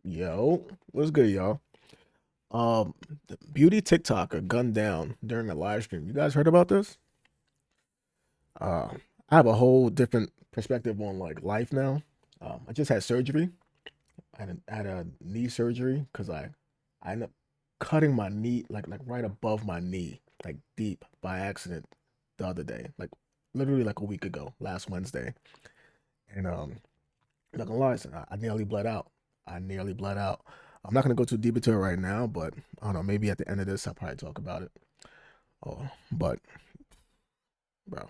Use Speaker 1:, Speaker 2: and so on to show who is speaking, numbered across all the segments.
Speaker 1: Yo, what's good, y'all? The beauty TikToker gunned down during a live stream. You guys heard about this? Uh, I have a whole different perspective on like life now. I just had surgery. I had a knee surgery because I ended up cutting my knee like right above my knee, like deep by accident the other day, like literally like a week ago, last Wednesday. And not gonna lie, son, I nearly bled out. I nearly bled out. I'm not gonna go too deep into it right now, but I don't know. Maybe at the end of this, I'll probably talk about it. Oh, but bro.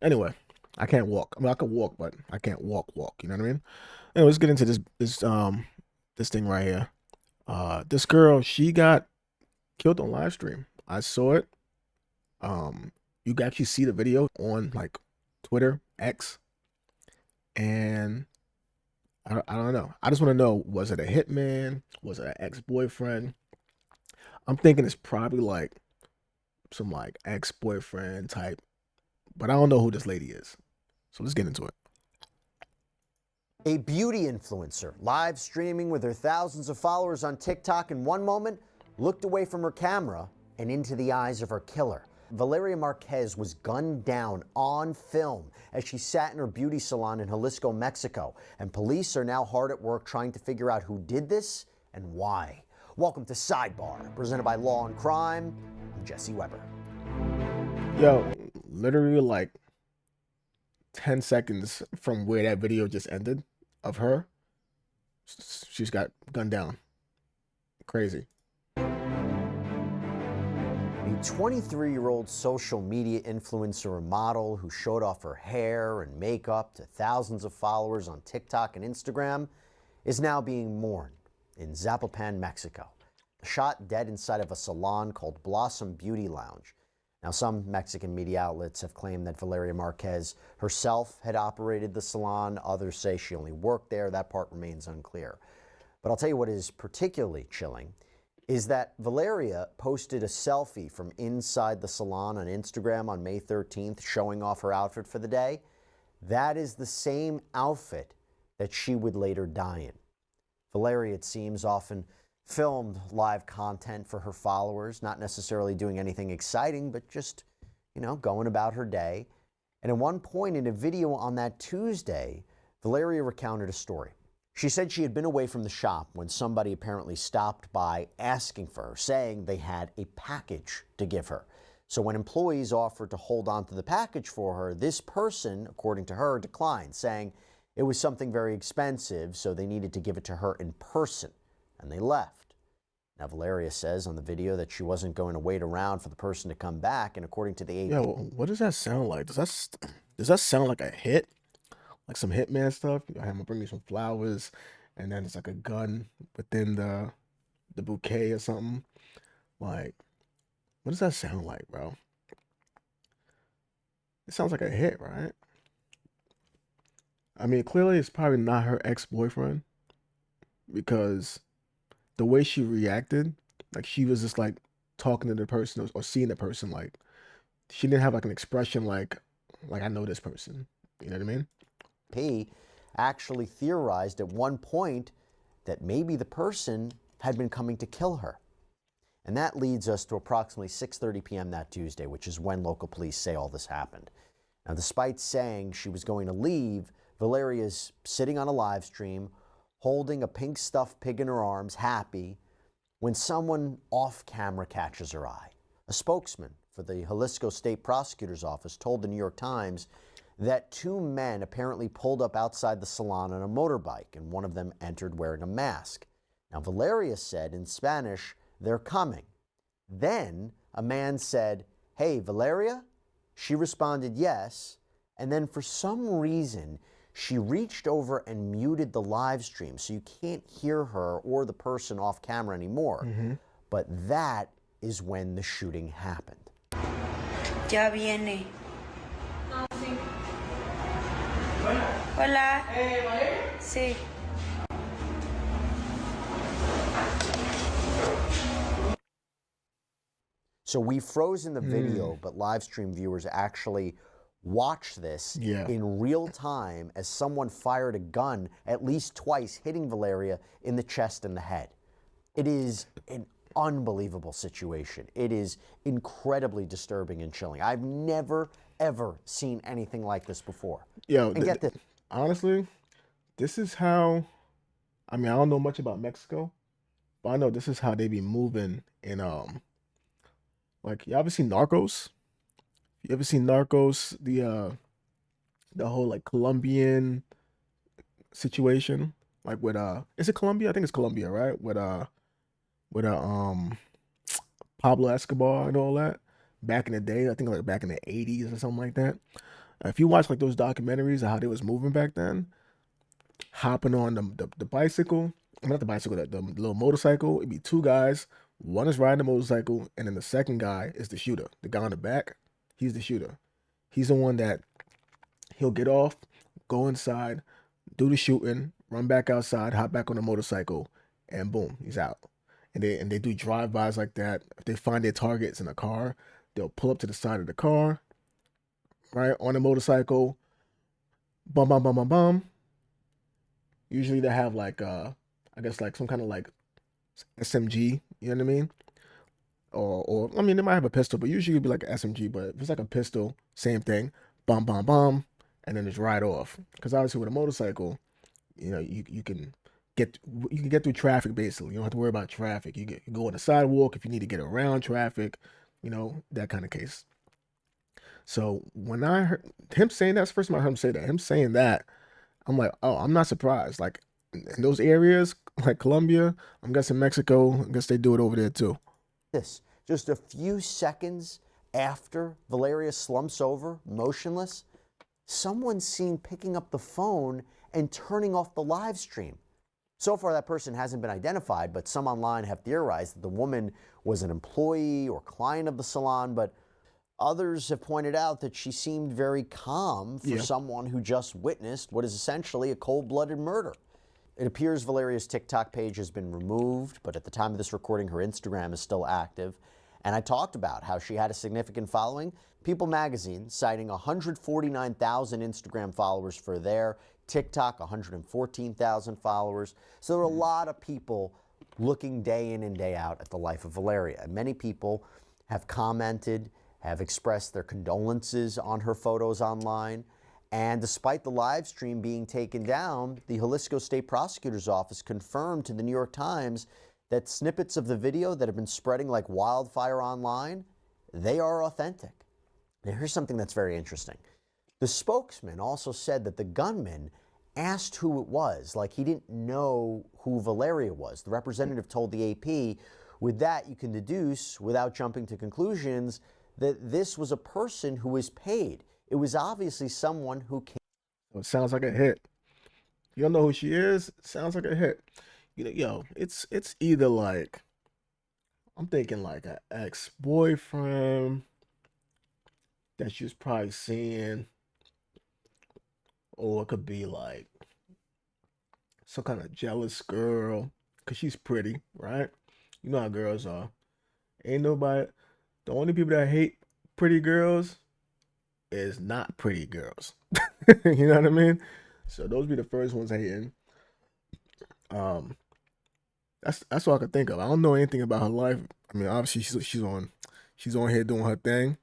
Speaker 1: Anyway, I can't walk. I mean, I can walk, but I can't walk. You know what I mean? Anyway, let's get into this thing right here. This girl, she got killed on live stream. I saw it. You can actually see the video on like Twitter, X, and I don't know. I just want to know, was it a hitman? Was it an ex-boyfriend? I'm thinking it's probably like some like ex-boyfriend type, but I don't know who this lady is. So let's get into it.
Speaker 2: A beauty influencer live streaming with her thousands of followers on TikTok in one moment looked away from her camera and into the eyes of her killer. Valeria Marquez was gunned down on film as she sat in her beauty salon in Jalisco, Mexico, and police are now hard at work trying to figure out who did this and why. Welcome to Sidebar, presented by Law&Crime. I'm Jesse Weber.
Speaker 1: Yo, literally like 10 seconds from where that video just ended of her, she's got gunned down. Crazy.
Speaker 2: A 23-year-old social media influencer and model who showed off her hair and makeup to thousands of followers on TikTok and Instagram is now being mourned in Zapopan, Mexico. Shot dead inside of a salon called Blossom Beauty Lounge. Now, some Mexican media outlets have claimed that Valeria Marquez herself had operated the salon. Others say she only worked there. That part remains unclear. But I'll tell you what is particularly chilling is that Valeria posted a selfie from inside the salon on Instagram on May 13th, showing off her outfit for the day. That is the same outfit that she would later die in. Valeria, it seems, often filmed live content for her followers, not necessarily doing anything exciting, but just, going about her day. And at one point in a video on that Tuesday, Valeria recounted a story. She said she had been away from the shop when somebody apparently stopped by asking for her, saying they had a package to give her. So when employees offered to hold on to the package for her, this person, according to her, declined, saying it was something very expensive, so they needed to give it to her in person, and they left. Now, Valeria says on the video that she wasn't going to wait around for the person to come back, and according to the AP...
Speaker 1: Yo, what does that sound like? Does that sound like a hit? Like some hitman stuff? I have to bring you some flowers, and then it's like a gun within the bouquet or something. Like, what does that sound like, bro? It sounds like a hit, right? I mean, clearly it's probably not her ex-boyfriend because the way she reacted, like she was just like talking to the person or seeing the person, like she didn't have like an expression like I know this person. You know what I mean?
Speaker 2: P actually theorized at one point that maybe the person had been coming to kill her. And that leads us to approximately 6:30 p.m. that Tuesday, which is when local police say all this happened. Now, despite saying she was going to leave, Valeria's sitting on a live stream, holding a pink stuffed pig in her arms, happy, when someone off camera catches her eye. A spokesman for the Jalisco State Prosecutor's Office told the New York Times that two men apparently pulled up outside the salon on a motorbike, and one of them entered wearing a mask. Now, Valeria said in Spanish, "They're coming." Then a man said, "Hey, Valeria?" She responded, "Yes." And then for some reason, she reached over and muted the live stream, so you can't hear her or the person off camera anymore. But that is when the shooting happened.
Speaker 3: Ya viene. Hola. Sí.
Speaker 2: So we frozen the video, but live stream viewers actually watch this
Speaker 1: Yeah.
Speaker 2: in real time as someone fired a gun at least twice, hitting Valeria in the chest and the head. It is an unbelievable situation. It is incredibly disturbing and chilling. I've never, ever seen anything like this before.
Speaker 1: Yo,
Speaker 2: And get this.
Speaker 1: honestly, this is how, I mean, I don't know much about Mexico, but I know this is how they be moving in, like, you ever seen Narcos? You ever seen Narcos? The whole like Colombian situation, like with is it Colombia? I think it's Colombia, right? With Pablo Escobar and all that back in the day. I think like back in the 80s or something like that. If you watch like those documentaries of how they was moving back then, hopping on the bicycle, not the bicycle, the little motorcycle, it'd be two guys. One is riding the motorcycle, and then the second guy is the shooter. The guy on the back, he's the shooter. He's the one that he'll get off, go inside, do the shooting, run back outside, hop back on the motorcycle, and boom, he's out. And they do drive-bys like that. If they find their targets in a car, they'll pull up to the side of the car, right, on the motorcycle, bum bum bum bum bum. Usually they have like I guess like some kind of like SMG, you know what I mean? Or I mean they might have a pistol, but usually it'd be like an SMG, but if it's like a pistol, same thing. Bum bum bum, and then just ride off. Because obviously with a motorcycle, you know, you can get through traffic basically. You don't have to worry about traffic. You go on the sidewalk if you need to get around traffic, you know, that kind of case. So when I heard him saying that's the first time I heard him say that. Him saying that, I'm like, oh, I'm not surprised. Like in those areas, like Colombia, I'm guessing Mexico, I guess they do it over there too.
Speaker 2: This just a few seconds after Valeria slumps over, motionless, someone's seen picking up the phone and turning off the live stream. So far, that person hasn't been identified, but some online have theorized that the woman was an employee or client of the salon, but others have pointed out that she seemed very calm for someone who just witnessed what is essentially a cold-blooded murder. It appears Valeria's TikTok page has been removed, but at the time of this recording, her Instagram is still active. And I talked about how she had a significant following. People magazine citing 149,000 Instagram followers for their TikTok, 114,000 followers. So there are a lot of people looking day in and day out at the life of Valeria. And many people have commented, have expressed their condolences on her photos online. And despite the live stream being taken down, the Jalisco State Prosecutor's Office confirmed to the New York Times that snippets of the video that have been spreading like wildfire online, they are authentic. Now here's something that's very interesting. The spokesman also said that the gunman asked who it was, like he didn't know who Valeria was. The representative told the AP, with that you can deduce, without jumping to conclusions, that this was a person who was paid. It was obviously someone who came.
Speaker 1: It sounds like a hit. You don't know who she is? Sounds like a hit. You know, yo, it's either like I'm thinking like an ex-boyfriend that she's probably seeing, or it could be like some kind of jealous girl because she's pretty, right? You know how girls are. Ain't nobody. The only people that hate pretty girls is not pretty girls. You know what I mean? So those be the first ones hating. Um, that's all I could think of. I don't know anything about her life. I mean, obviously she's on here doing her thing.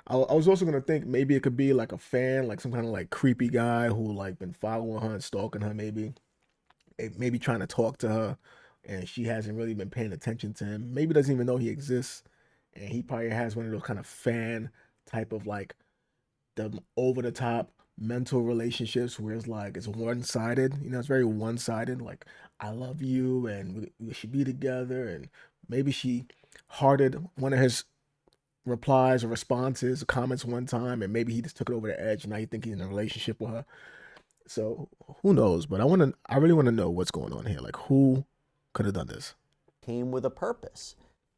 Speaker 1: I was also gonna think maybe it could be like a fan, like some kind of like creepy guy who like been following her and stalking her, maybe trying to talk to her, and she hasn't really been paying attention to him. Maybe doesn't even know he exists, and he probably has one of those kind of fan type of like the over the top mental relationships where it's like it's one sided. You know, it's very one sided. Like I love you, and we should be together, and maybe she hearted one of his replies or responses or comments one time, and maybe he just took it over the edge, and now you think he's in a relationship with her. So who knows? But I really want to know what's going on here. Like who could have done this?
Speaker 2: Came with a purpose.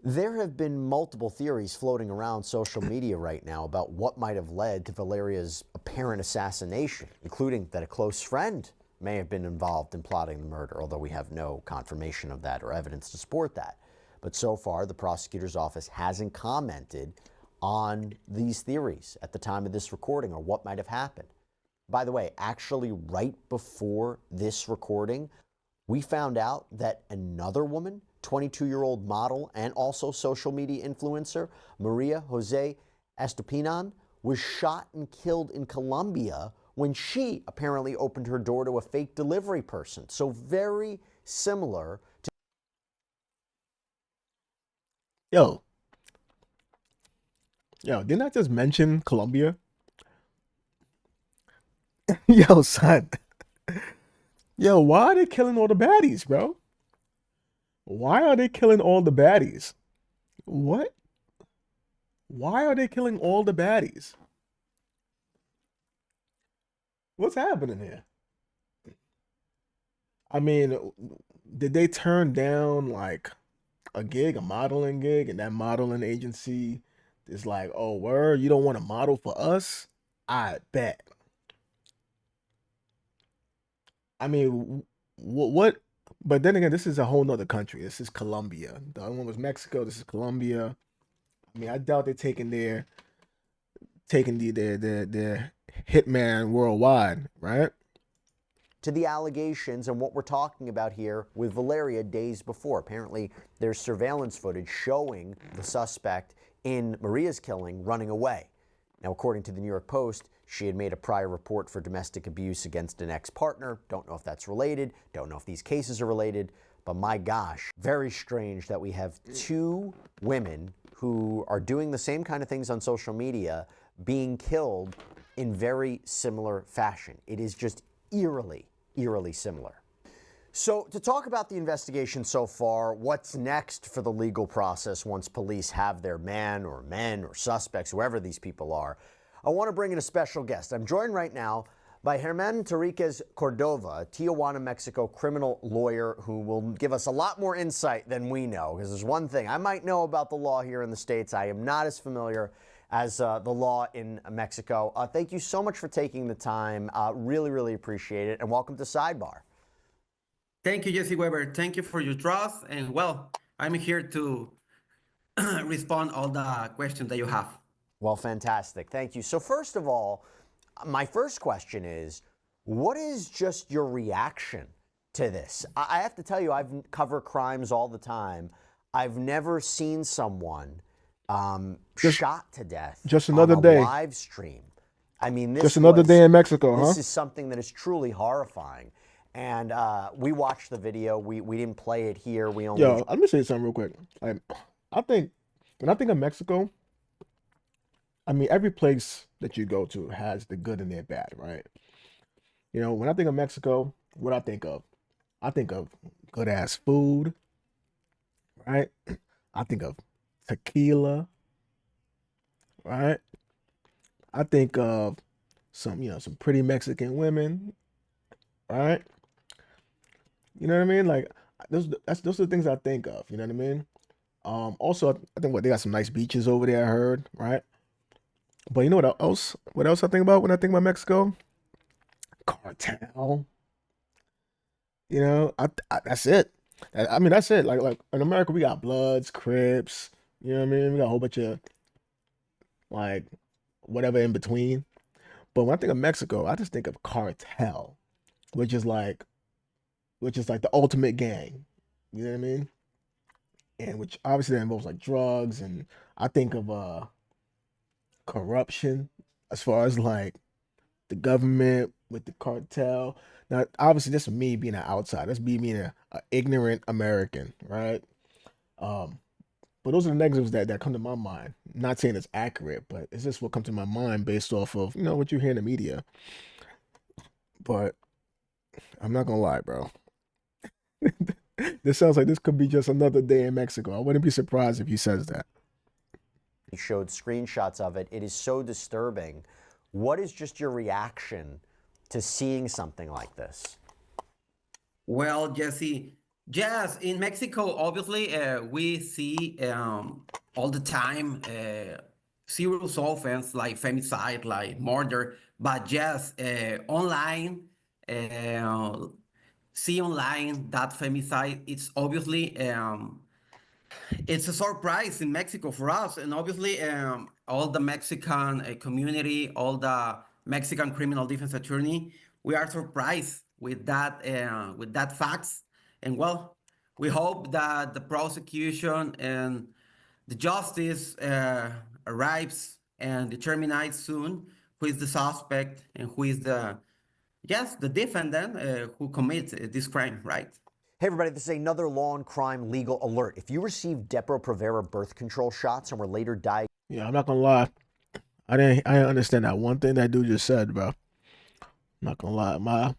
Speaker 2: There have been multiple theories floating around social media right now about what might have led to Valeria's apparent assassination, including that a close friend may have been involved in plotting the murder, although we have no confirmation of that or evidence to support that. But so far, the prosecutor's office hasn't commented on these theories at the time of this recording or what might have happened. By the way, actually right before this recording, we found out that another woman, 22-year-old model and also social media influencer, Maria Jose Estupinan, was shot and killed in Colombia when she apparently opened her door to a fake delivery person. So very similar to...
Speaker 1: Yo, didn't I just mention Colombia? Yo, son. Yo, why are they killing all the baddies, bro? Why are they killing all the baddies? What? Why are they killing all the baddies? What's happening here? I mean, did they turn down like a gig, a modeling gig, and that modeling agency is like, oh, word, you don't want to model for us? I bet. I mean, what? But then again, this is a whole nother country. This is Colombia. The other one was Mexico. This is Colombia. I mean, I doubt they're taking their hitman worldwide, right?
Speaker 2: to the allegations and what we're talking about here with Valeria days before. Apparently, there's surveillance footage showing the suspect in Maria's killing running away. Now, according to the New York Post, she had made a prior report for domestic abuse against an ex-partner. Don't know if that's related. Don't know if these cases are related. But my gosh, very strange that we have two women who are doing the same kind of things on social media being killed in very similar fashion. It is just eerily similar. So to talk about the investigation so far, what's next for the legal process once police have their man or men or suspects, whoever these people are, I want to bring in a special guest. I'm joined right now by German Terriquez Cordova, a Tijuana, Mexico criminal lawyer who will give us a lot more insight than we know. Because there's one thing I might know about the law here in the States. I am not as familiar as the law in Mexico. Thank you so much for taking the time. Really appreciate it. And welcome to Sidebar.
Speaker 4: Thank you, Jesse Weber. Thank you for your trust. And well, I'm here to respond all the questions that you have.
Speaker 2: Well, fantastic. Thank you. So first of all, my first question is, what is just your reaction to this? I have to tell you, I've covered crimes all the time. I've never seen someone shot to death
Speaker 1: just another
Speaker 2: on a
Speaker 1: day
Speaker 2: live stream. I mean, this
Speaker 1: just another day in Mexico,
Speaker 2: This is something that is truly horrifying. And we watched the video. We didn't play it here. We only...
Speaker 1: Yo, let me say something real quick. Like, I think when I think of Mexico, I mean, every place that you go to has the good and the bad, right? You know, when I think of Mexico, what I think of? I think of good ass food, right? I think of tequila, right? I think of some pretty Mexican women, right? You know what I mean? Like those are the things I think of. You know what I mean? Also, I think they got some nice beaches over there. I heard, right? But you know what else? What else I think about when I think about Mexico? Cartel. You know, that's it. I mean, that's it. Like in America, we got Bloods, Crips. You know what I mean? We got a whole bunch of like whatever in between. But when I think of Mexico, I just think of cartel, which is like the ultimate gang. You know what I mean? And which obviously that involves like drugs, and I think of corruption as far as like the government with the cartel. Now, obviously, this is me being an outsider. That's me being a ignorant American, right? But those are the negatives that come to my mind. Not saying it's accurate, but it's just what comes to my mind based off of what you hear in the media. But I'm not gonna lie, bro. This sounds like this could be just another day in Mexico. I wouldn't be surprised if he says that.
Speaker 2: He showed screenshots of it. It is so disturbing. What is just your reaction to seeing something like this?
Speaker 4: Well, Jesse, yes, in Mexico, obviously, we see all the time serious offense like femicide, like murder. But yes, online, see online that femicide, it's obviously It's a surprise in Mexico for us, and obviously, all the Mexican community, all the Mexican criminal defense attorney, we are surprised with that facts. And well, we hope that the prosecution and the justice arrives and determines soon who is the suspect and who is the yes the defendant who commits this crime, right?
Speaker 2: Hey everybody, this is another Law and Crime legal alert. If you received Depo-Provera birth control shots and were later diagnosed
Speaker 1: Yeah, I'm not gonna lie. I didn't understand that one thing that dude just said, bro. I'm not gonna lie.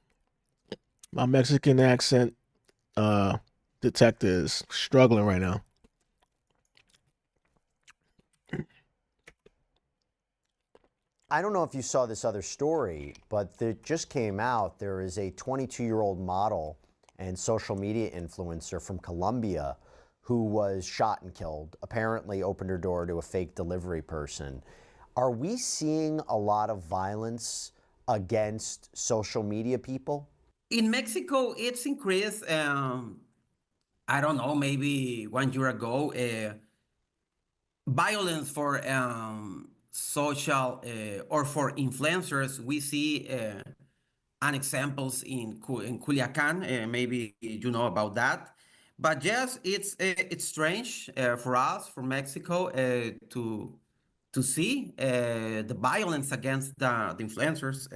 Speaker 1: My Mexican accent detector is struggling right now.
Speaker 2: I don't know if you saw this other story, but it just came out. There is a 22-year-old model and social media influencer from Colombia who was shot and killed, apparently opened her door to a fake delivery person. Are we seeing a lot of violence against social media people?
Speaker 4: In Mexico, it's increased. I don't know, maybe 1 year ago, violence for social or for influencers. We see an examples in Culiacan. Maybe you know about that. But yes, it's strange for us, for Mexico, to see the violence against the influencers.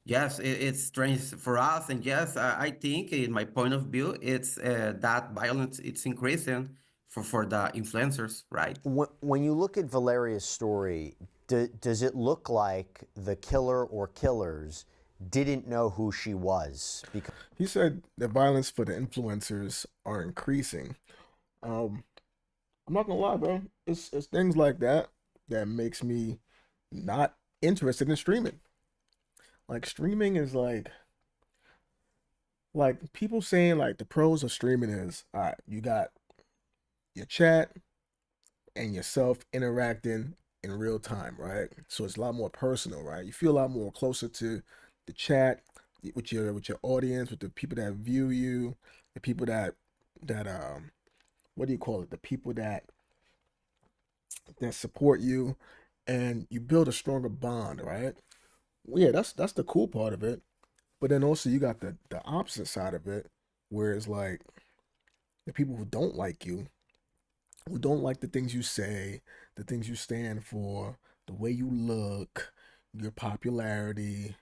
Speaker 4: Yes, it's strange for us, and yes, I think, in my point of view, it's that violence it's increasing for the influencers, right?
Speaker 2: When you look at Valeria's story, does it look like the killer or killers didn't know who she was? Because
Speaker 1: He said the violence for the influencers are increasing. Um, I'm not gonna lie, bro. It's things like that that makes me not interested in streaming. Like streaming is like people saying like the pros of streaming is all right, you got your chat and yourself interacting in real time, right? So it's a lot more personal, right? You feel a lot more closer to the chat with your audience, with the people that view you, the people that what do you call it? The people that support you, and you build a stronger bond, right? Well, yeah, that's the cool part of it. But then also you got the opposite side of it, where it's like the people who don't like you, who don't like the things you say, the things you stand for, the way you look, your popularity,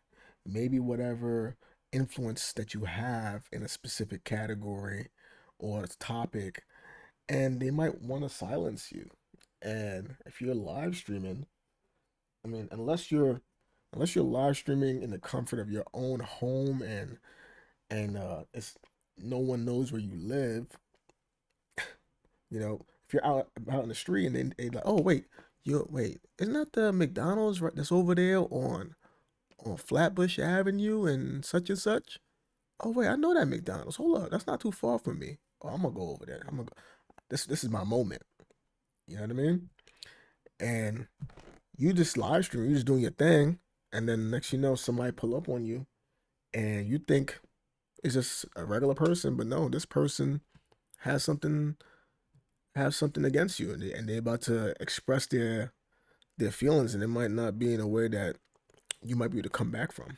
Speaker 1: maybe whatever influence that you have in a specific category or topic, and they might want to silence you. And if you're live streaming, I mean, unless you're live streaming in the comfort of your own home and it's no one knows where you live, if you're out in the street and they like, oh wait, isn't that the McDonald's right that's over there on Flatbush Avenue and such and such? Oh wait, I know that McDonald's. Hold up, that's not too far from me. Oh, I'm gonna go over there. I'm gonna go. This is my moment. You know what I mean? And you just live stream, you just doing your thing, and then next you know somebody pull up on you, and you think it's just a regular person, but no, this person has something against you, and they're about to express their feelings, and it might not be in a way that you might be able to come back from.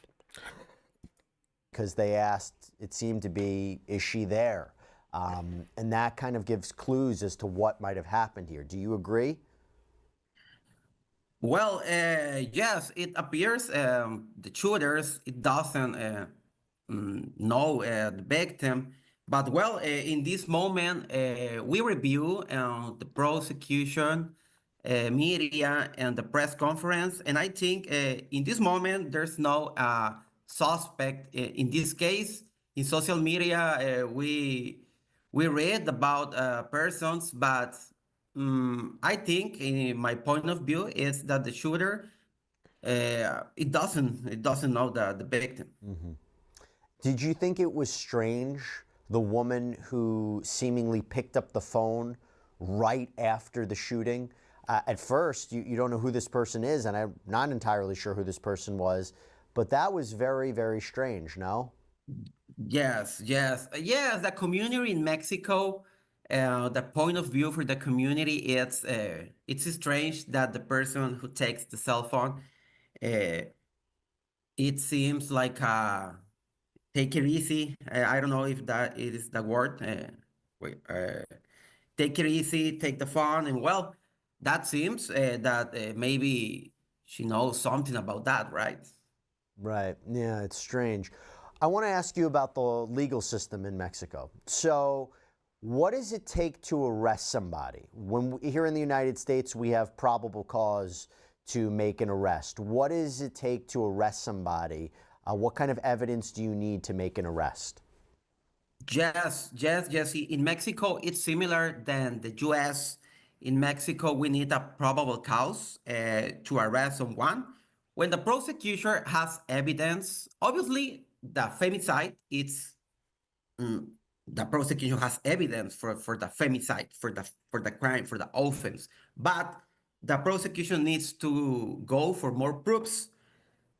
Speaker 2: they asked, it seemed to be, is she there? And that kind of gives clues as to what might have happened here. Do you agree?
Speaker 4: Well, yes, it appears the shooters it doesn't know the victim, but well, in this moment, we review the prosecution, media, and the press conference, and I think in this moment there's no suspect. In this case, in social media, we read about persons, but I think, in my point of view, is that the shooter it doesn't know the victim.
Speaker 2: Did you think it was strange, the woman who seemingly picked up the phone right after the shooting? At first, you don't know who this person is, and I'm not entirely sure who this person was, but that was very, very strange, no?
Speaker 4: Yes, yes, yes. The community in Mexico The point of view for the community, it's strange that the person who takes the cell phone, it seems like take it easy. I don't know if that is the word. Wait, take it easy, take the phone, and well, that seems that maybe she knows something about that, right?
Speaker 2: Right. Yeah, it's strange. I want to ask you about the legal system in Mexico. So, what does it take to arrest somebody? Here in the United States, we have probable cause to make an arrest. What does it take to arrest somebody? What kind of evidence do you need to make an arrest?
Speaker 4: Yes, Jesse. In Mexico, it's similar than the US. In Mexico, we need a probable cause to arrest someone. When the prosecutor has evidence, obviously the femicide, it's mm, the prosecution has evidence for the femicide, for the crime, for the offense. But the prosecution needs to go for more proofs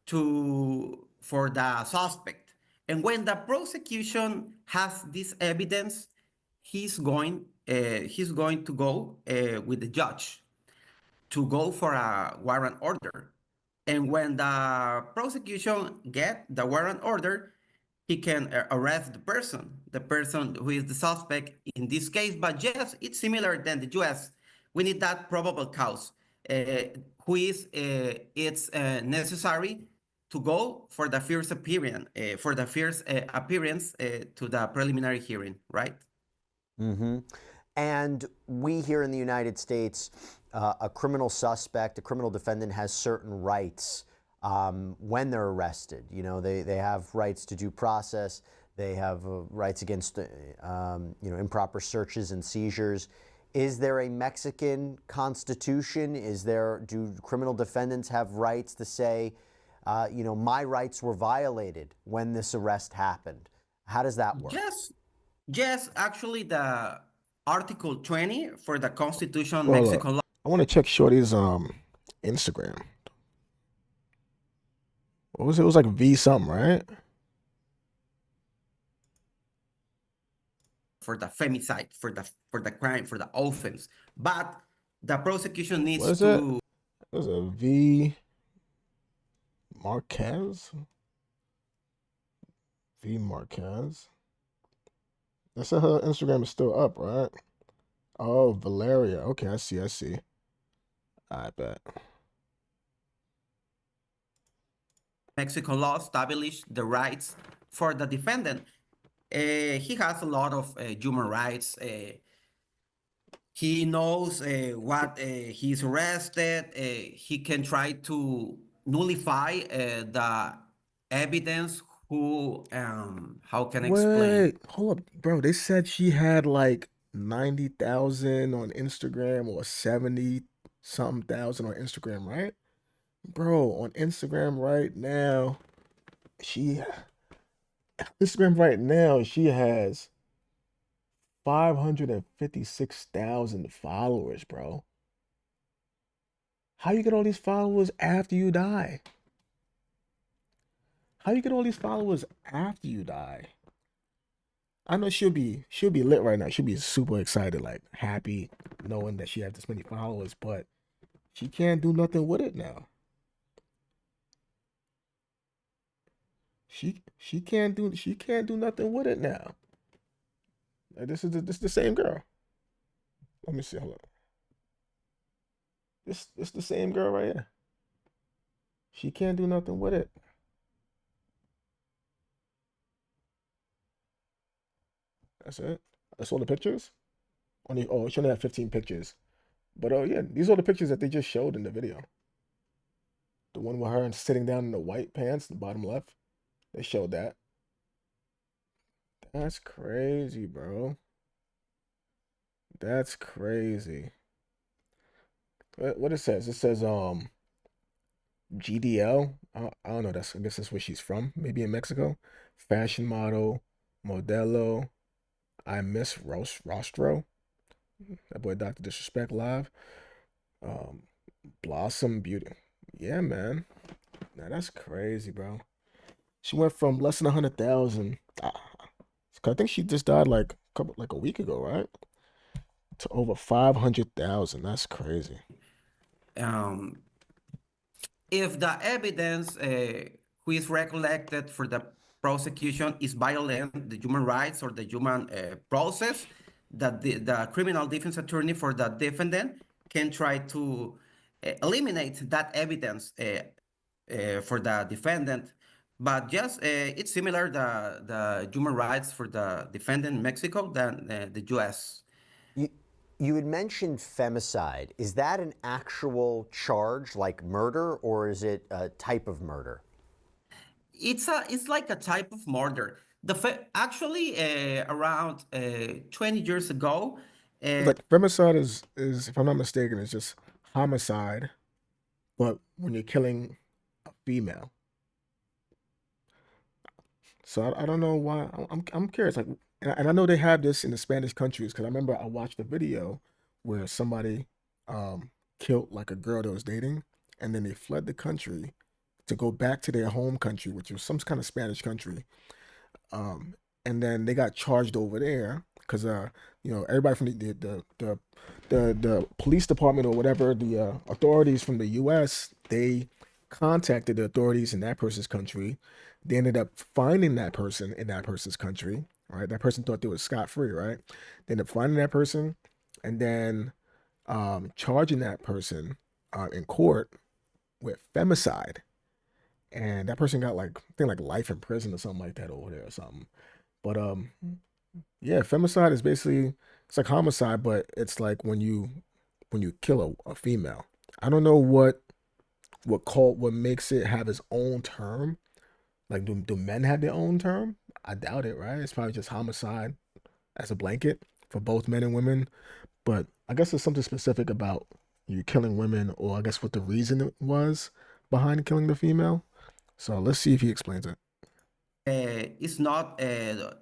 Speaker 4: for the suspect. And when the prosecution has this evidence, he's going to go with the judge to go for a warrant order. And when the prosecution get the warrant order, he can arrest the person who is the suspect in this case. But yes, it's similar than the US. We need that probable cause, who is it's necessary to go for the first appearance, to the preliminary hearing, right?
Speaker 2: Mm-hmm. And we here in the United States, a criminal suspect, a criminal defendant has certain rights when they're arrested. You know, they have rights to due process. They have rights against, improper searches and seizures. Is there a Mexican constitution? Do criminal defendants have rights to say, my rights were violated when this arrest happened? How does that work?
Speaker 4: Yes, actually, the Article 20 for the Constitution,
Speaker 1: Well,
Speaker 4: Mexico law.
Speaker 1: I want to check Shorty's Instagram. What was it? It was like V something, right?
Speaker 4: For the femicide, for the crime, for the offense. But the prosecution
Speaker 1: What
Speaker 4: needs
Speaker 1: is it?
Speaker 4: to
Speaker 1: It was a V Marquez. V Marquez. They said her Instagram is still up, right? Oh, Valeria. Okay, I see. I see. I bet.
Speaker 4: Mexico law establish the rights for the defendant. He has a lot of human rights. He knows what he's arrested. He can try to nullify the evidence. How can I explain?
Speaker 1: Wait, hold up, bro. They said she had like 90,000 on Instagram or 70 something thousand on Instagram, right? Bro, on she Instagram right now, she has 556,000 followers, bro. How you get all these followers after you die? How you get all these followers after you die? I know she'll be lit right now. She'll be super excited, like happy, knowing that she has this many followers, but she can't do nothing with it now. She can't do nothing with it now. Like, this is the same girl. Let me see. Hold on. This the same girl right here. She can't do nothing with it. That's it. That's all the pictures. She only had 15 pictures. But oh yeah, these are the pictures that they just showed in the video. The one with her sitting down in the white pants, the bottom left. They showed that. That's crazy, bro. That's crazy. What it says? It says GDL. I don't know. I guess that's where she's from. Maybe in Mexico. Fashion model, modelo. I miss Rostro. That boy Dr. Disrespect live. Um, Blossom Beauty. Yeah, man. Now that's crazy, bro. She went from less than 100,000. I think she just died like a week ago, right? To over 500,000. That's crazy.
Speaker 4: Um, if the evidence which is recollected for the prosecution is violent the human rights or the human process, that the criminal defense attorney for the defendant can try to eliminate that evidence for the defendant. But just it's similar the human rights for the defendant in Mexico than the U.S.
Speaker 2: You, you had mentioned femicide. Is that an actual charge like murder, or is it a type of murder?
Speaker 4: It's like a type of murder. Actually around 20 years ago,
Speaker 1: Like femicide is if I'm not mistaken, is just homicide, but when you're killing a female. So I don't know why. I'm curious. Like, and I know they have this in the Spanish countries because I remember I watched a video where somebody killed like a girl that was dating, and then they fled the country to go back to their home country, which was some kind of Spanish country. Um, and then they got charged over there because everybody from the police department or whatever, the authorities from the U.S. they contacted the authorities in that person's country. They ended up finding that person in that person's country. Right, that person thought they were scot free. Right, they ended up finding that person, and then charging that person in court with femicide, and that person got like I think like life in prison or something like that over there or something. But yeah, femicide is basically it's like homicide, but it's like when you kill a female. I don't know what makes it have its own term. Like do men have their own term? I doubt it, right? It's probably just homicide as a blanket for both men and women. But I guess there's something specific about you killing women, or I guess what the reason was behind killing the female. So let's see if he explains it.
Speaker 4: it's not the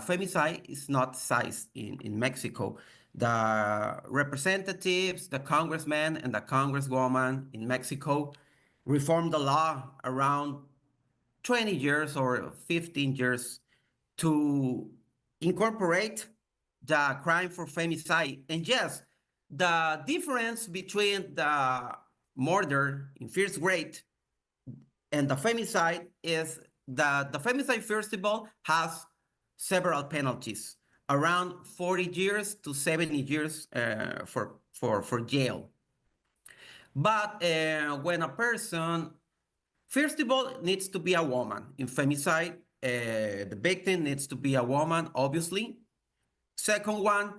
Speaker 4: femicide is not sized in Mexico. The representatives, the congressmen, and the congresswoman in Mexico reformed the law around 20 years or 15 years to incorporate the crime for femicide. And yes, the difference between the murder in first grade and the femicide is that the femicide, first of all, has several penalties, around 40 years to 70 years for jail. But when a person, first of all, needs to be a woman. In femicide, the victim needs to be a woman, obviously. Second one,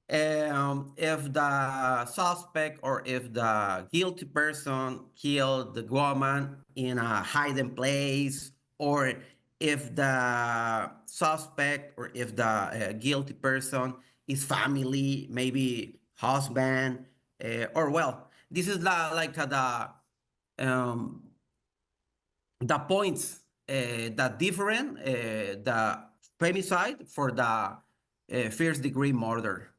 Speaker 4: if the suspect or if the guilty person killed the woman in a hiding place, or if the suspect or if the guilty person is family, maybe husband, or well, this is um, the points that different the femicide for the first degree murder.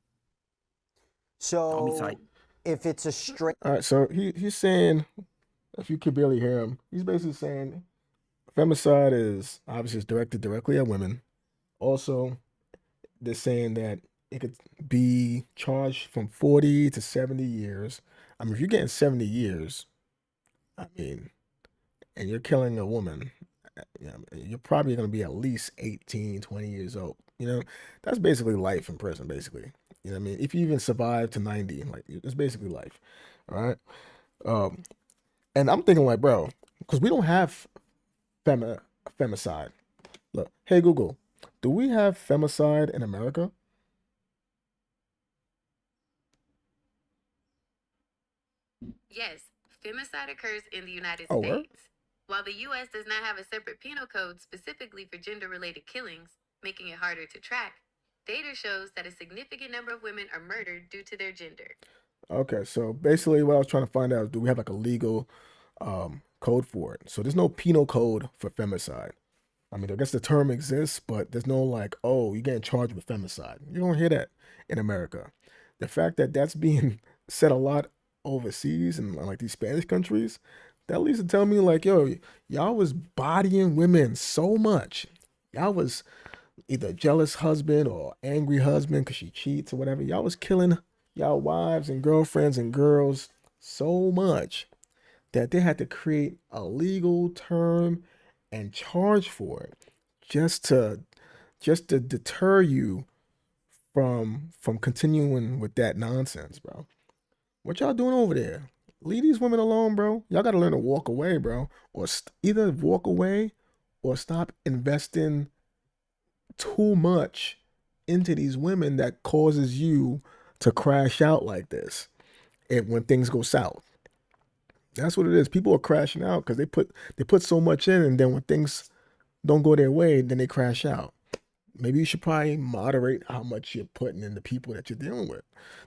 Speaker 2: So,
Speaker 4: Homicide.
Speaker 2: if it's a straight
Speaker 1: All right, so he's saying, if you could barely hear him, he's basically saying femicide is obviously it's directed directly at women. Also, they're saying that it could be charged from 40 to 70 years. I mean, if you're getting 70 years, I mean, and you're killing a woman, you're probably going to be at least 18, 20 years old. That's basically life in prison, basically. You know what I mean? If you even survive to 90, like, it's basically life. All right. Um, and I'm thinking, like, bro, because we don't have femi- femicide. Look, hey, Google, do we have femicide in America?
Speaker 5: Yes, femicide occurs in the United
Speaker 1: Oh, where?
Speaker 5: States. While the U.S. does not have a separate penal code specifically for gender related killings, making it harder to track, data shows that a significant number of women are murdered due to their gender.
Speaker 1: Okay, so basically, what I was trying to find out is do we have like a legal code for it? So there's no penal code for femicide. I mean, I guess the term exists, but there's no like, oh, you're getting charged with femicide. You don't hear that in America. The fact that that's being said a lot overseas and like these Spanish countries, that leads to tell me like, yo, y'all was bodying women so much. Y'all was either a jealous husband or angry husband because she cheats or whatever. Y'all was killing y'all wives and girlfriends and girls so much that they had to create a legal term and charge for it just to deter you from continuing with that nonsense, bro. What y'all doing over there? Leave these women alone, bro. Y'all gotta learn to walk away, bro, or either walk away or stop investing too much into these women that causes you to crash out like this and when things go south. That's what it is. People are crashing out because they put so much in, and then when things don't go their way, then they crash out. Maybe you should probably moderate how much you're putting in the people that you're dealing with.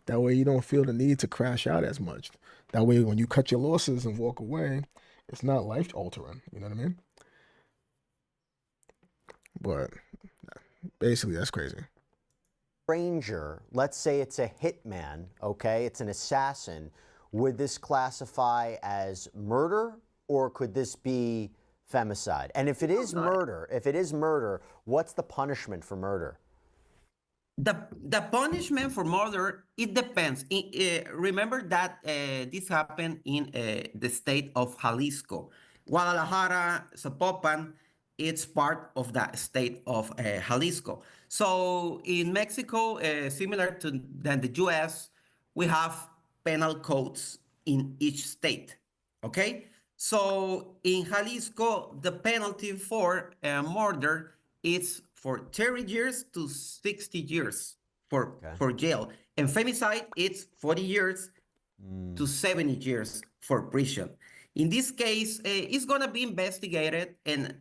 Speaker 1: That way you don't feel the need to crash out as much. That way when you cut your losses and walk away, it's not life altering. You know what I mean? But basically that's crazy.
Speaker 2: Stranger, let's say it's a hitman, okay? It's an assassin. Would this classify as murder, or could this be femicide? And if it is murder, what's the punishment for murder?
Speaker 4: The punishment for murder, it depends. Remember that this happened in the state of Jalisco. Guadalajara, Zapopan, it's part of the state of Jalisco. So in Mexico, similar to than the US, we have penal codes in each state. Okay? So in Jalisco, the penalty for murder is for 30 years to 60 years for jail. And femicide, it's 40 years to 70 years for prison. In this case, it's going to be investigated, and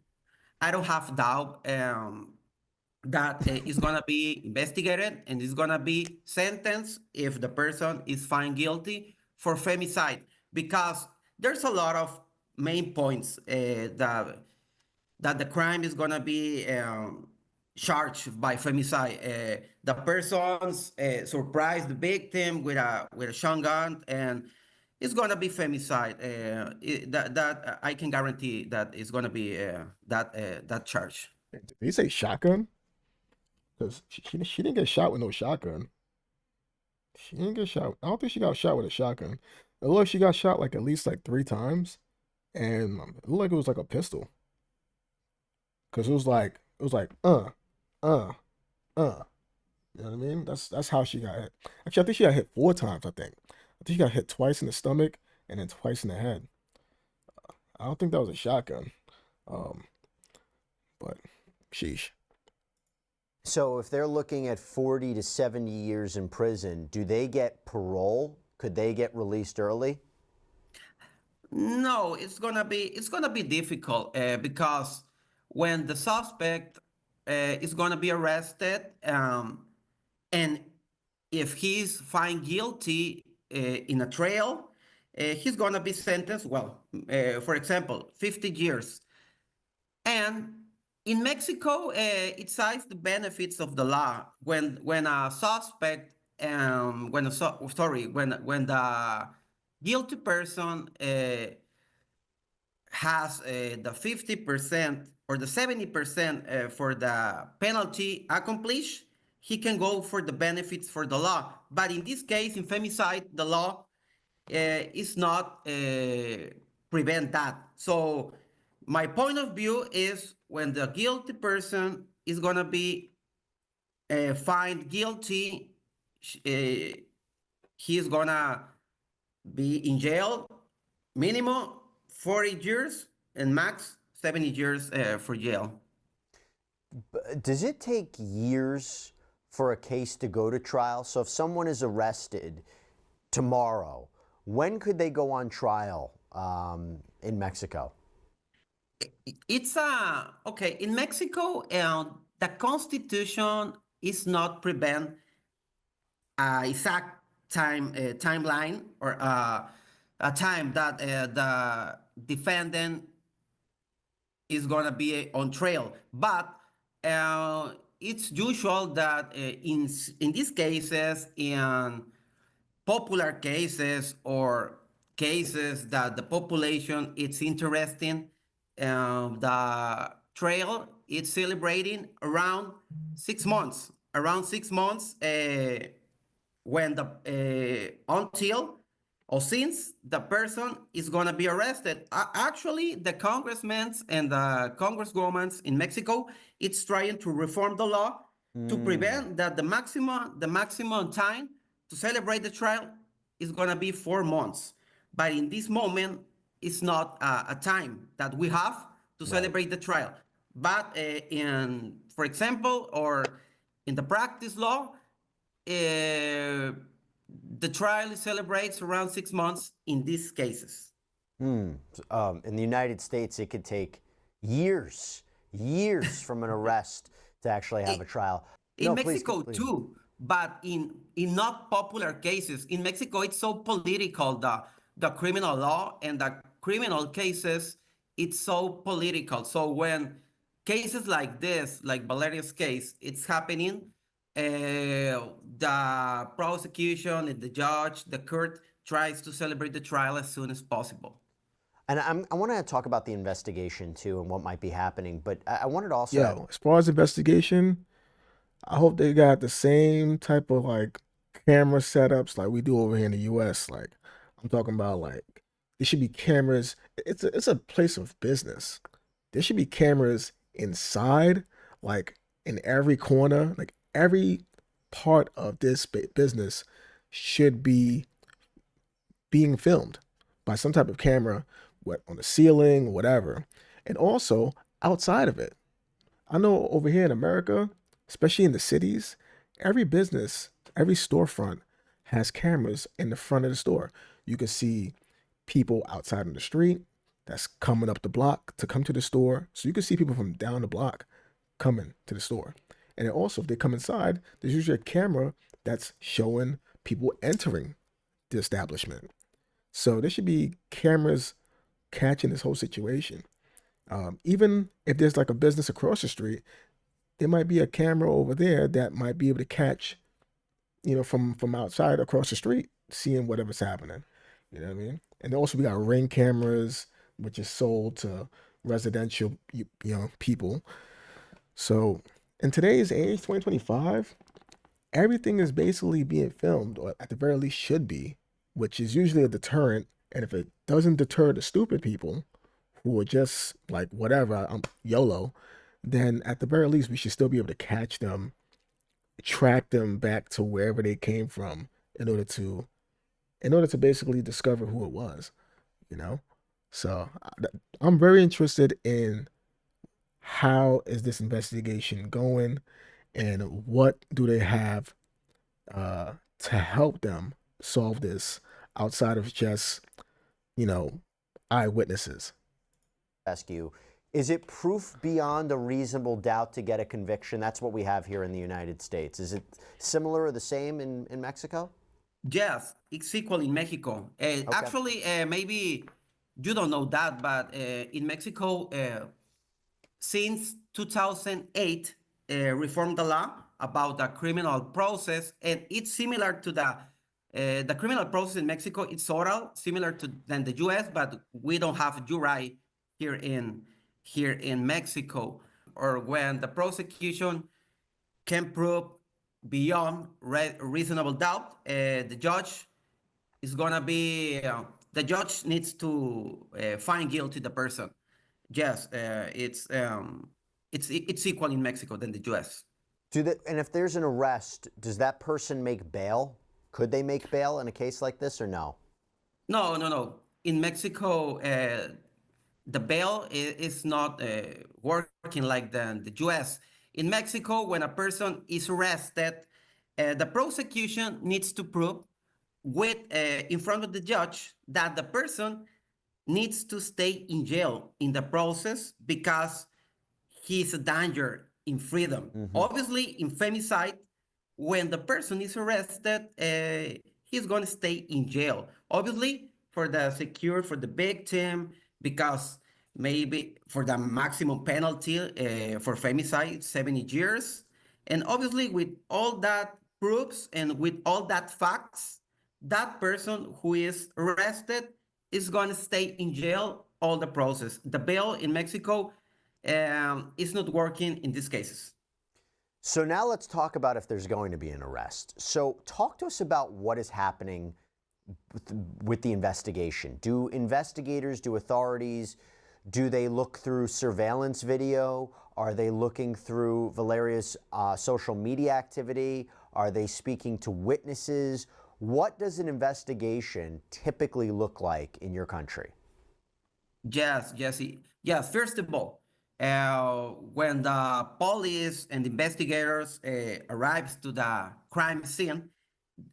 Speaker 4: I don't have doubt that it's going to be investigated and it's going to be sentenced if the person is found guilty for femicide, because there's a lot of main points that the crime is going to be charged by femicide. The person's surprised the victim with a shotgun, and it's going to be femicide. That I can guarantee that it's going to be that charge.
Speaker 1: Did he say shotgun? Because she didn't get shot with no shotgun. She didn't get shot. I don't think she got shot with a shotgun. It looked like she got shot like at least like 3 times, and it looked like it was like a pistol. Cause it was like uh. You know what I mean? That's how she got hit. Actually, I think she got hit 4 times. I think she got hit twice in the stomach and then twice in the head. I don't think that was a shotgun. But sheesh.
Speaker 2: So if they're looking at 40 to 70 years in prison, do they get parole? Could they get released early?
Speaker 4: No, it's gonna be difficult because when the suspect is gonna be arrested, and if he's found guilty in a trial, he's gonna be sentenced. Well, for example, 50 years. And in Mexico, it cites the benefits of the law when a suspect, when the guilty person has the 50% or the 70% for the penalty accomplished, he can go for the benefits for the law. But in this case, in femicide, the law is not prevent that. So my point of view is when the guilty person is going to be found guilty, he's going to be in jail minimum 40 years and max 70 years for jail.
Speaker 2: Does it take years for a case to go to trial? So if someone is arrested tomorrow, when could they go on trial in Mexico?
Speaker 4: It's okay. In Mexico, the Constitution is not prevent exact timeline or a time that the defendant is gonna be on trial, but it's usual that in these cases, in popular cases or that the population is interested in, the trial it's celebrating around 6 months. Around 6 months when until or since the person is going to be arrested. Actually, the congressmen and the congresswomen in Mexico, it's trying to reform the law to prevent that the maximum time to celebrate the trial is going to be 4 months. But in this moment, it's not a time that we have to celebrate the trial. But for example, or in the practice law, the trial celebrates around 6 months in these cases.
Speaker 2: In the United States, it could take years from an arrest to actually have a trial.
Speaker 4: In Mexico too, but in not popular cases. In Mexico, it's so political, the criminal law and the criminal cases, it's so political. So when cases like this, like Valeria's case, it's happening, the prosecution and the judge, the court tries to celebrate the trial as soon as possible.
Speaker 2: And I want to talk about the investigation too and what might be happening, but I wanted to also
Speaker 1: Yo, as far as investigation, I hope they got the same type of like camera setups like we do over here in the US. Like I'm talking about like there should be cameras. It's a place of business. There should be cameras inside, like in every corner, like every part of this business should be being filmed by some type of camera, what on the ceiling, whatever. And also outside of it. I know over here in America, especially in the cities, every business, every storefront has cameras in the front of the store. You can see people outside on the street that's coming up the block to come to the store. So you can see people from down the block coming to the store. And then also, if they come inside, there's usually a camera that's showing people entering the establishment. So there should be cameras catching this whole situation. Even if there's like a business across the street, there might be a camera over there that might be able to catch, from outside across the street, seeing whatever's happening. You know what I mean? And also we got Ring cameras, which is sold to residential, people. So in today's age, 2025, everything is basically being filmed, or at the very least should be, which is usually a deterrent. And if it doesn't deter the stupid people who are just like, whatever, I'm YOLO, then at the very least, we should still be able to catch them, track them back to wherever they came from in order to basically discover who it was, So I'm very interested in how is this investigation going and what do they have to help them solve this outside of just, eyewitnesses.
Speaker 2: ask you, is it proof beyond a reasonable doubt to get a conviction? That's what we have here in the United States. Is it similar or the same in Mexico?
Speaker 4: Yes, it's equal in Mexico. Actually, maybe you don't know that, but in Mexico, since 2008, reformed the law about the criminal process, and it's similar to the criminal process in Mexico. It's oral, similar than the U.S., but we don't have jury here in Mexico. Or when the prosecution can prove beyond reasonable doubt, the judge is gonna be the judge needs to find guilty the person. Yes, it's equal in Mexico than the U.S.
Speaker 2: And if there's an arrest, does that person make bail? Could they make bail in a case like this or no?
Speaker 4: No. In Mexico, the bail is not working like the U.S. In Mexico, when a person is arrested, the prosecution needs to prove in front of the judge that the person needs to stay in jail in the process because he's a danger in freedom. Obviously, in femicide, when the person is arrested, he's going to stay in jail. Obviously, for the victim, because maybe for the maximum penalty for femicide, 70 years. And obviously, with all that proofs and with all that facts, that person who is arrested is going to stay in jail all the process. The bail in Mexico it's not working in these cases.
Speaker 2: So now let's talk about if there's going to be an arrest. So talk to us about what is happening with the investigation. Do investigators, do authorities, do they look through surveillance video? Are they looking through Valeria's social media activity? Are they speaking to witnesses? What does an investigation typically look like in your country?
Speaker 4: Yes, Jesse. Yes, first of all, when the police and investigators arrives to the crime scene,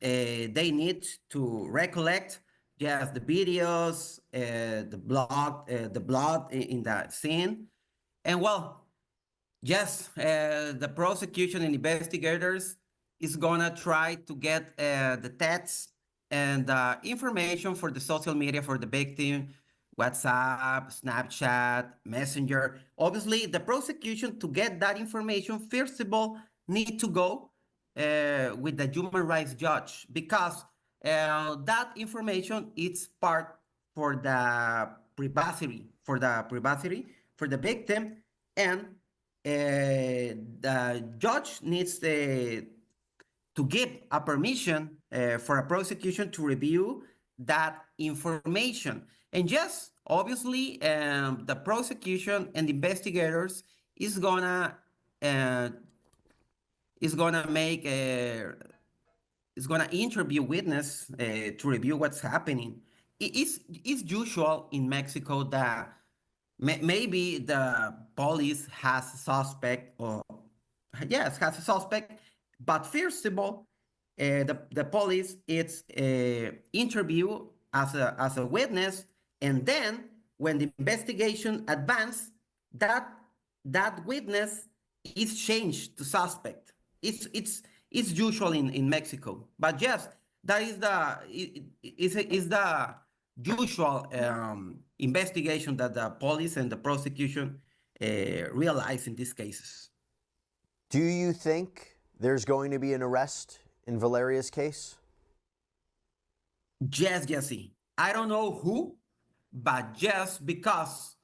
Speaker 4: they need to recollect just the videos, the blood in the scene, and well, yes, the prosecution and investigators is gonna try to get the texts and information for the social media for the victim, WhatsApp, Snapchat, Messenger. Obviously, the prosecution to get that information, first of all, need to go with the human rights judge because that information is part for the victim and the judge needs to give a permission for a prosecution to review that information. And yes, obviously, the prosecution and investigators uh, is gonna make is gonna interview witness to review what's happening. It's usual in Mexico that maybe the police has a suspect or yes has a suspect, but first of all, the police it's interview as a witness, and then when the investigation advance, that that witness is changed to suspect. It's usual in Mexico, but yes, that is the usual investigation that the police and the prosecution realize in these cases.
Speaker 2: Do you think there's going to be an arrest in Valeria's case?
Speaker 4: Yes, Jesse. I don't know who, but just because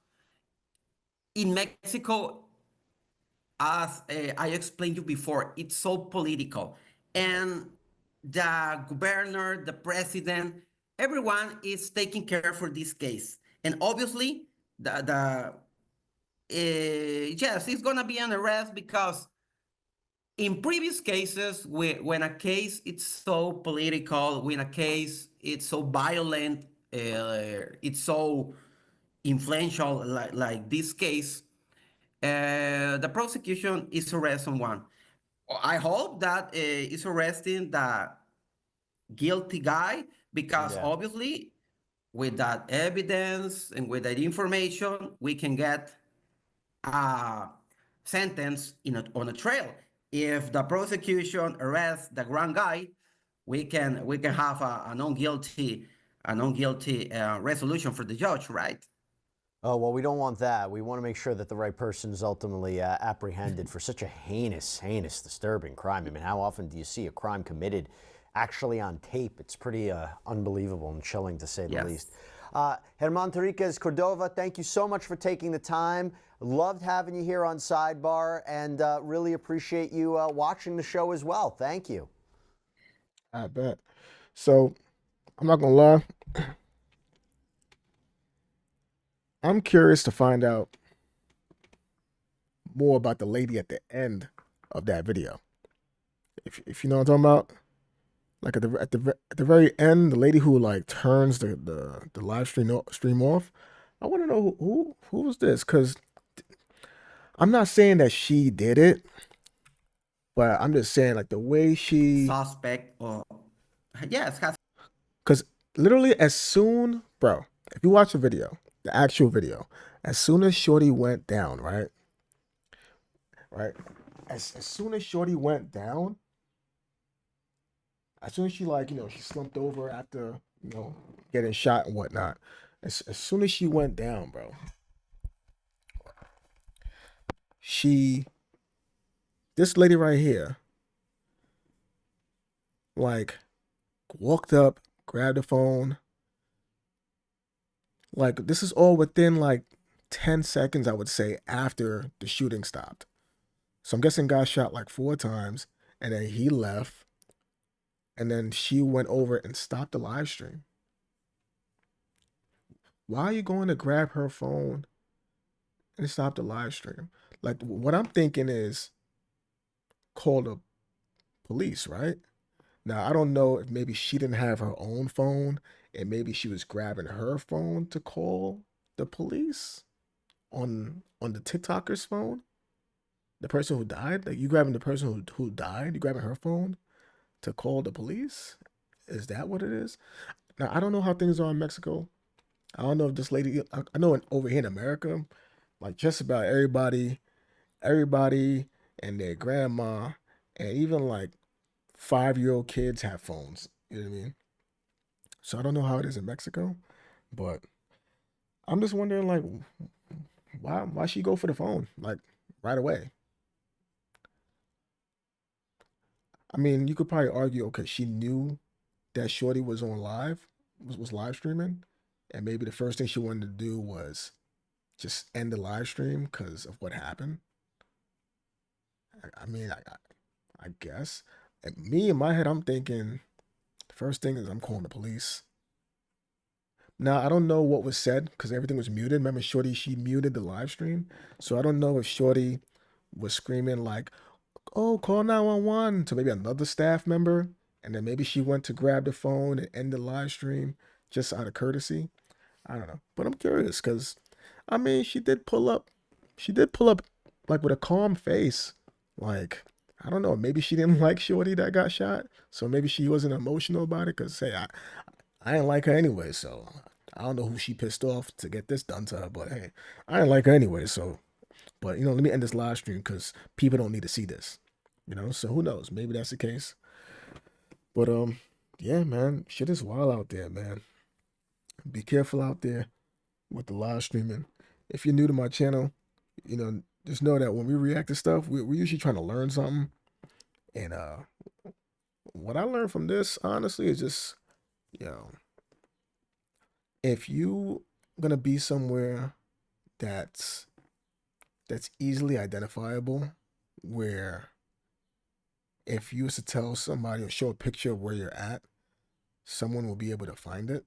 Speaker 4: in Mexico, as I explained you before, it's so political. And the governor, the president, everyone is taking care for this case. And obviously, yes, it's gonna be an arrest because in previous cases, when a case it's so political, when a case it's so violent, it's so influential, like this case, the prosecution is arresting someone. I hope that is arresting the guilty guy because
Speaker 2: Yeah.
Speaker 4: obviously with that evidence and with that information, we can get a sentence on a trail. If the prosecution arrests the wrong guy, we can have a non guilty resolution for the judge, right?
Speaker 2: Oh, well, we don't want that. We want to make sure that the right person is ultimately apprehended for such a heinous, disturbing crime. I mean, how often do you see a crime committed actually on tape? It's pretty unbelievable and chilling, to say the least. German Terriquez Cordova, thank you so much for taking the time. Loved having you here on Sidebar, and really appreciate you watching the show as well. Thank you.
Speaker 1: I bet. So I'm not gonna lie. I'm curious to find out more about the lady at the end of that video. If you know what I'm talking about, like at the very end, the lady who like turns the live stream off. I want to know who was this, because I'm not saying that she did it, but I'm just saying like the way she
Speaker 4: Suspect or yes, has
Speaker 1: because literally as soon, bro, if you watch the video, the actual video, as soon as Shorty went down, right, as soon as Shorty went down, as soon as she like she slumped over after getting shot and whatnot, as soon as she went down, bro, this lady right here, like, walked up, grabbed the phone. Like, this is all within like 10 seconds, I would say, after the shooting stopped. So I'm guessing guy shot like 4 times, and then he left, and then she went over and stopped the live stream. Why are you going to grab her phone and stop the live stream? Like, what I'm thinking is call the police, right? Now, I don't know if maybe she didn't have her own phone and maybe she was grabbing her phone to call the police on the TikToker's phone. The person who died, like you grabbing the person who died, you grabbing her phone to call the police? Is that what it is? Now, I don't know how things are in Mexico. I don't know if this lady, I know over here in America, like just about everybody and their grandma, and even like 5-year-old kids have phones. You know what I mean? So I don't know how it is in Mexico, but I'm just wondering like why she go for the phone like right away? I mean, you could probably argue, okay, she knew that Shorty was on live, was live streaming, and maybe the first thing she wanted to do was just end the live stream because of what happened. I mean, I guess. And me in my head, I'm thinking the first thing is I'm calling the police. Now I don't know what was said because everything was muted. Remember, Shorty, she muted the live stream, so I don't know if Shorty was screaming like, "Oh, call 911" to maybe another staff member, and then maybe she went to grab the phone and end the live stream just out of courtesy. I don't know, but I'm curious because I mean, she did pull up. She did pull up like with a calm face. Like, I don't know, maybe she didn't like Shorty that got shot. So maybe she wasn't emotional about it because hey, I didn't like her anyway, so I don't know who she pissed off to get this done to her, but hey, I didn't like her anyway, so but let me end this live stream because people don't need to see this. So who knows? Maybe that's the case. But yeah, man, shit is wild out there, man. Be careful out there with the live streaming. If you're new to my channel, just know that when we react to stuff, we're usually trying to learn something. And what I learned from this, honestly, is just, you know, if you gonna be somewhere that's easily identifiable, where if you was to tell somebody or show a picture of where you're at, someone will be able to find it.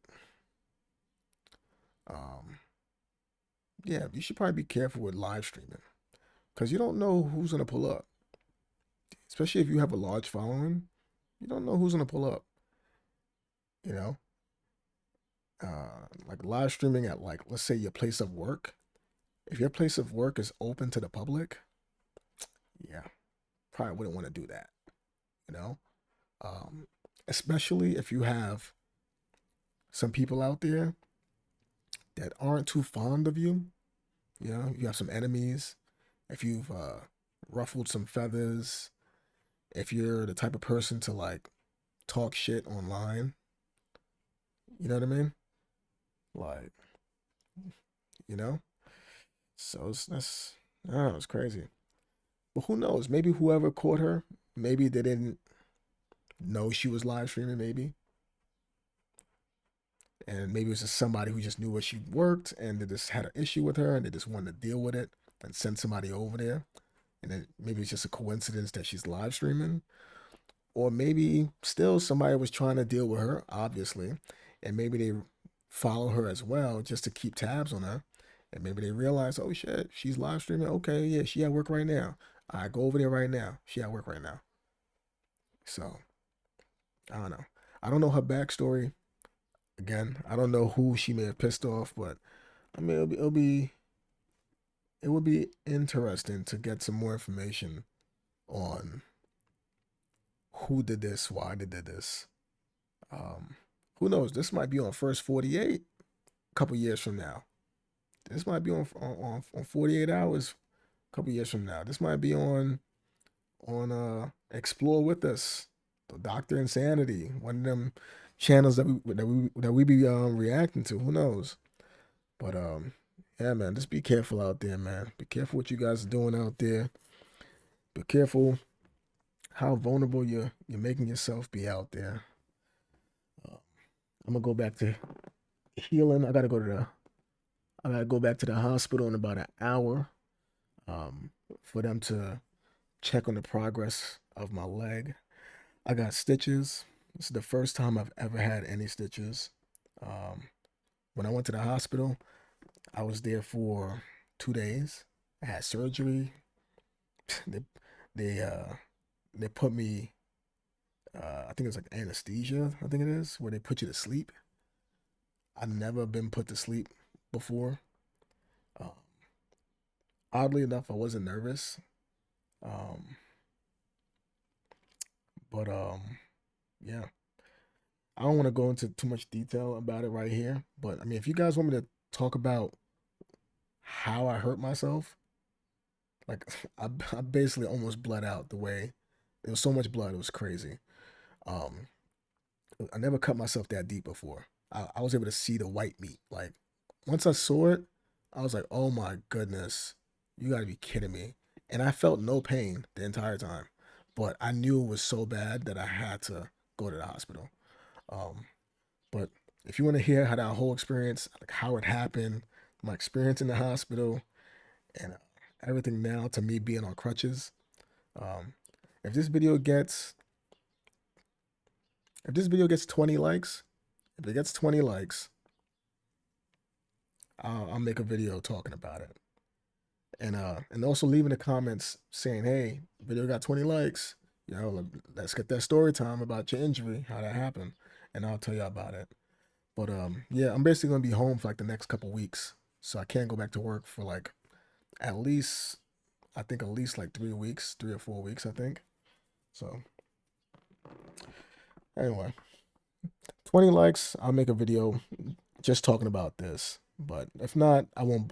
Speaker 1: Yeah, you should probably be careful with live streaming because you don't know who's gonna pull up, especially if you have a large following. You don't know who's gonna pull up. You know, like live streaming at like let's say your place of work. If your place of work is open to the public, yeah, probably wouldn't want to do that. You know, especially if you have some people out there that aren't too fond of you. You have some enemies. If you've ruffled some feathers, if you're the type of person to like talk shit online, you know what I mean? Like, you know? So that's, I don't know, it's crazy. But who knows? Maybe whoever caught her, maybe they didn't know she was live streaming, maybe. And maybe it was just somebody who just knew where she worked and they just had an issue with her and they just wanted to deal with it and send somebody over there. And then maybe it's just a coincidence that she's live streaming. Or maybe still somebody was trying to deal with her, obviously. And maybe they follow her as well just to keep tabs on her. And maybe they realize, oh shit, she's live streaming. Okay, yeah, she at work right now. I go over there right now. She at work right now. So, I don't know. I don't know her backstory. Again, I don't know who she may have pissed off, but I mean, it would be interesting to get some more information on who did this, why they did this. Who knows? This might be on First 48 a couple years from now. This might be on 48 hours a couple years from now. This might be on Explore with Us, the Doctor Insanity, one of them channels that we be reacting to. Who knows? But yeah, man, just be careful out there, man. Be careful what you guys are doing out there. Be careful how vulnerable you're making yourself be out there. I'm gonna go back to healing. I gotta go to I gotta go back to the hospital in about an hour um, for them to check on the progress of my leg. I got stitches. This is the first time I've ever had any stitches. Um, when I went to the hospital, I was there for 2 days. I had surgery. They they uh they put me I think it's like anesthesia, I think it is, where they put you to sleep. I've never been put to sleep before. Uh, Oddly enough, I wasn't nervous. Um, but yeah. I don't want to go into too much detail about it right here, but I mean, if you guys want me to talk about how I hurt myself, like I basically almost bled out the way there was so much blood, it was crazy. Um, I never cut myself that deep before. I was able to see the white meat. Like once I saw it, I was like, "Oh my goodness, you got to be kidding me!" And I felt no pain the entire time, but I knew it was so bad that I had to go to the hospital. Um, but if you want to hear how that whole experience, like how it happened, my experience in the hospital, and everything now to me being on crutches, um, if this video gets if this video gets 20 likes, if it gets 20 likes, I'll make a video talking about it. And also leave in the comments saying, hey, video got 20 likes. You know, let's get that story time about your injury, how that happened, and I'll tell you about it. But yeah, I'm basically gonna be home for like the next couple weeks, so I can't go back to work for like at least I think at least like 3 weeks, 3 or 4 weeks, I think. So anyway, 20 likes, I'll make a video just talking about this. But if not, I'll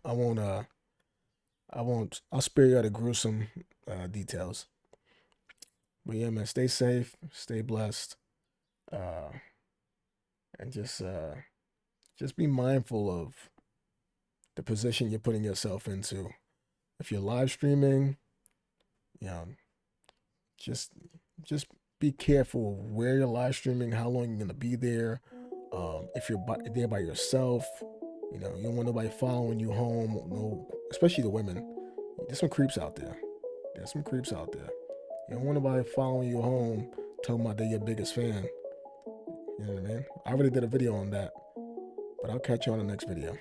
Speaker 1: spare you the gruesome details. But yeah, man, stay safe, stay blessed, uh, and just be mindful of the position you're putting yourself into. If you're live streaming, you know, just just be careful where you're live streaming, how long you're gonna be there. If you're there by yourself, you know, you don't want nobody following you home. No, especially the women. There's some creeps out there. There's some creeps out there. You don't want nobody following you home, talking about they're your biggest fan. You know what I mean? I already did a video on that, but I'll catch you on the next video.